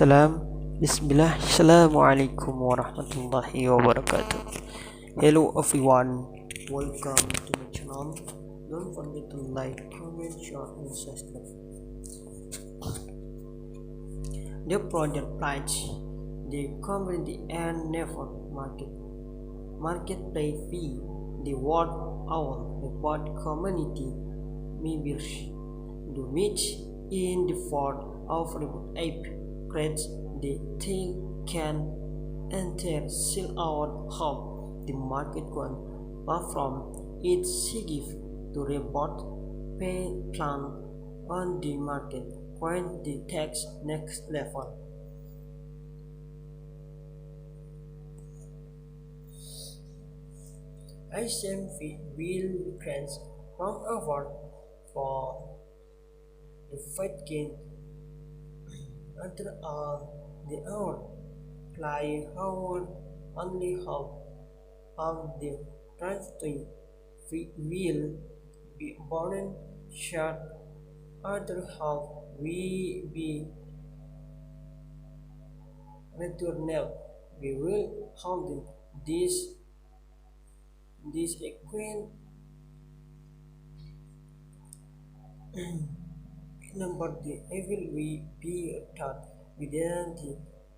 Salam, Bismillah, Assalamualaikum warahmatullahi wabarakatuh. Hello everyone, welcome to my channel. Don't forget to like, comment, share, and subscribe. The project pledge the community and network marketplace fee the world our report community members do which in the default of report app creates the thing can enter sell out how the market can perform its gift to report pay plan on the market when the text next level. ICMV will grant one award for the fight gain under the hour fly hour only half of the transit will be born short other half will be returned. We will hold this equine number the evil will be taught within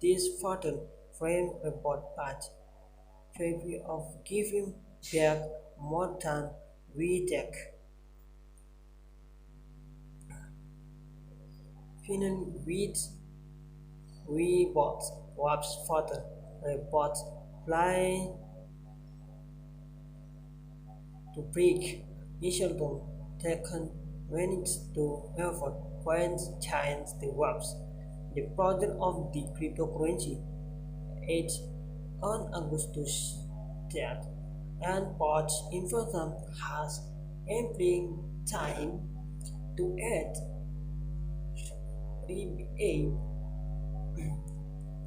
this pattern frame report patch capable of giving back more than we take. Finally, we bought Wab's father report fly to break Ishelton taken managed to effort when change the webs. The project of the cryptocurrency 8 on Augustus 3rd and Port Information has ample time to add rebate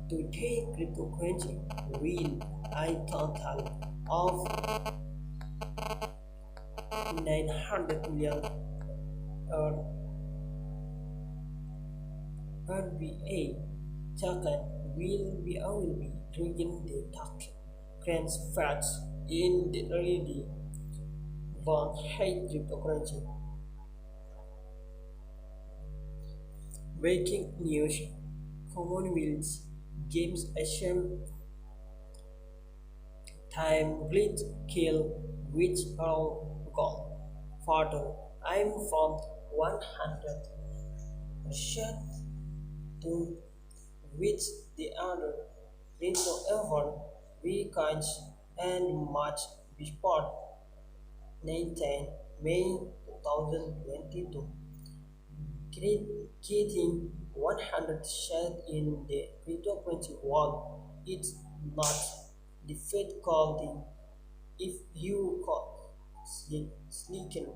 to the cryptocurrency will a total of 900 million RBA token will be drinking the token transfers in the already born high cryptocurrency. Breaking news: Commonwealth Games Asian time glitch kill which all gone. Photo: I'm from 100% to which the other crypto ever weekends and March before 19 May 2022. Getting 100% in the cryptocurrency world it's not defeat called if you call sneaking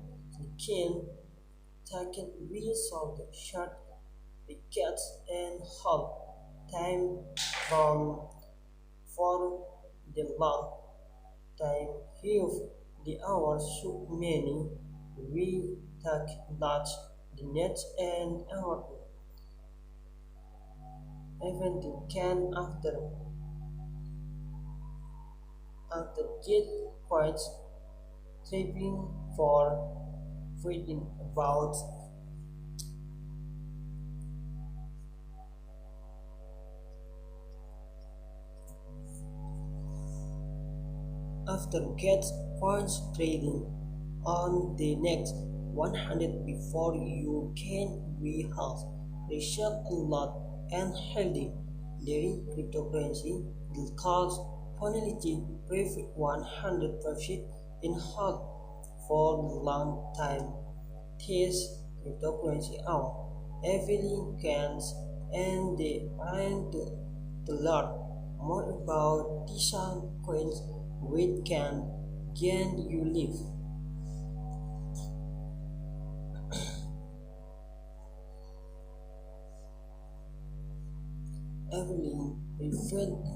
taken we saw the short wickets and half time from for the long time here the hours so many we take large the net and our event can after get quite tripping for reading about after get points trading on the next 100 before you can be half research a lot and holding during cryptocurrency the cost penalty profit 100% in half for long time. This cryptocurrency out heavily gains and they trying to learn more about these coins which can gain you live. Evelyn reflect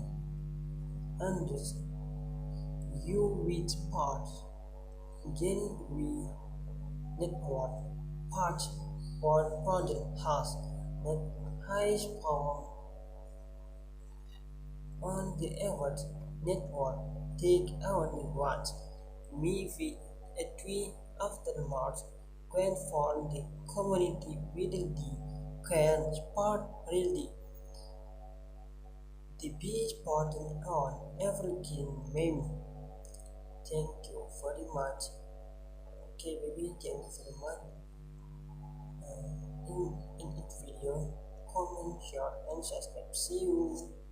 and you with part again we network part for project has the highest power on the effort network take only once, maybe a tweet after March, when for the community will can part really the beach button on everything meme. Thank you very much. Okay, baby, thank you very much. In this video, comment, share, and subscribe. See you.